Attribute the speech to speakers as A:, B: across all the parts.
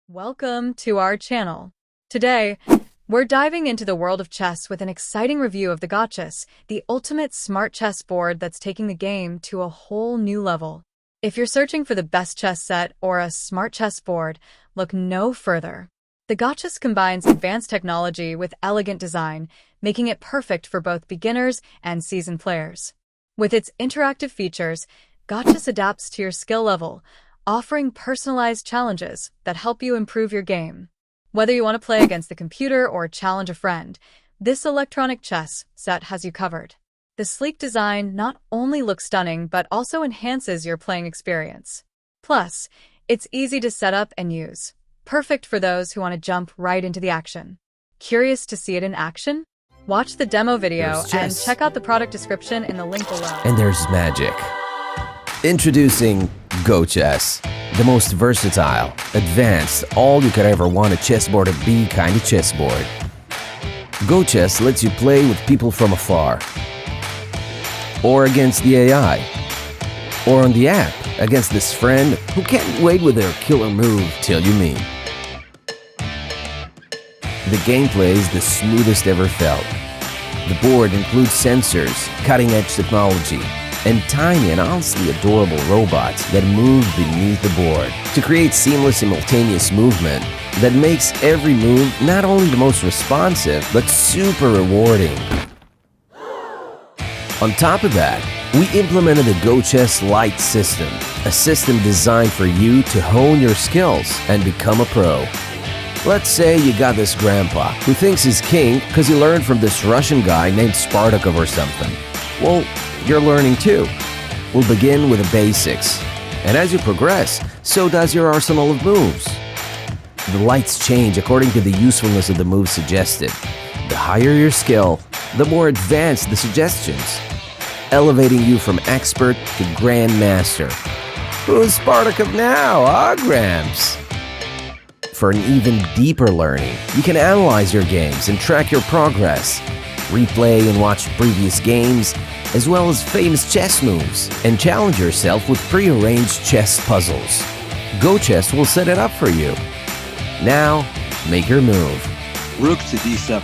A: Welcome to our channel. Today, we're diving into the world of chess with an exciting review of the GoChess, the ultimate smart chess board that's taking the game to a whole new level. If you're searching for the best chess set or a smart chess board, look no further. The GoChess combines advanced technology with elegant design, making it perfect for both beginners and seasoned players. With its interactive features, GoChess adapts to your skill level, offering personalized challenges that help you improve your game. Whether you want to play against the computer or challenge a friend, this electronic chess set has you covered. The sleek design not only looks stunning, but also enhances your playing experience. Plus, it's easy to set up and use, perfect for those who want to jump right into the action. Curious to see it in action? Watch the demo video and check out the product description in the link below.
B: And there's magic. Introducing GoChess, the most versatile, advanced, all you could ever want a chessboard to be kind of chessboard. GoChess lets you play with people from afar, or against the AI, or on the app against this friend who can't wait with their killer move till you meet. The gameplay is the smoothest ever felt. The board includes sensors, cutting-edge technology, and tiny and honestly adorable robots that move beneath the board to create seamless, simultaneous movement that makes every move not only the most responsive, but super rewarding. On top of that, we implemented the GoChess Lite system, a system designed for you to hone your skills and become a pro. Let's say you got this grandpa who thinks he's king because he learned from this Russian guy named Spartakov or something. Well, you're learning too. We'll begin with the basics. And as you progress, so does your arsenal of moves. The lights change according to the usefulness of the moves suggested. The higher your skill, the more advanced the suggestions, elevating you from expert to grandmaster. Who's Spartakov now, huh, Gramps? For an even deeper learning, you can analyze your games and track your progress, replay and watch previous games, as well as famous chess moves, and challenge yourself with pre-arranged chess puzzles. GoChess will set it up for you. Now, make your move.
C: Rook to d7.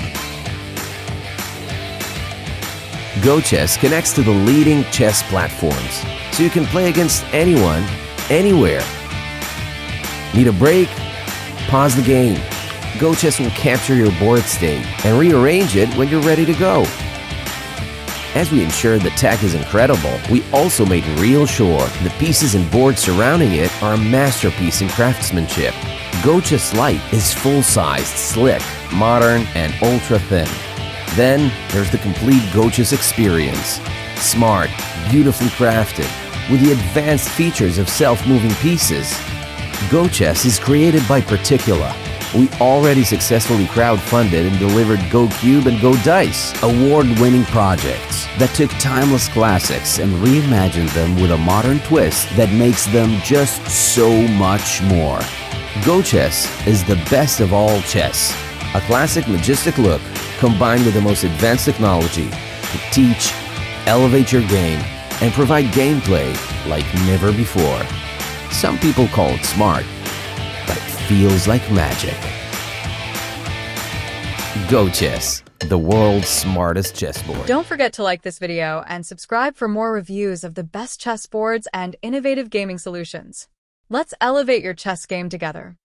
B: GoChess connects to the leading chess platforms, so you can play against anyone, anywhere. Need a break? Pause the game. GoChess will capture your board state and rearrange it when you're ready to go. As we ensure the tech is incredible, we also made real sure the pieces and boards surrounding it are a masterpiece in craftsmanship. GoChess Lite is full-sized, slick, modern, and ultra-thin. Then there's the complete GoChess experience. Smart, beautifully crafted, with the advanced features of self-moving pieces. GoChess is created by Particula. We already successfully crowdfunded and delivered GoCube and GoDice, award-winning projects that took timeless classics and reimagined them with a modern twist that makes them just so much more. GoChess is the best of all chess, a classic majestic look combined with the most advanced technology to teach, elevate your game, and provide gameplay like never before. Some people call it smart, but it feels like magic. GoChess, the world's smartest chessboard.
A: Don't forget to like this video and subscribe for more reviews of the best chess boards and innovative gaming solutions. Let's elevate your chess game together.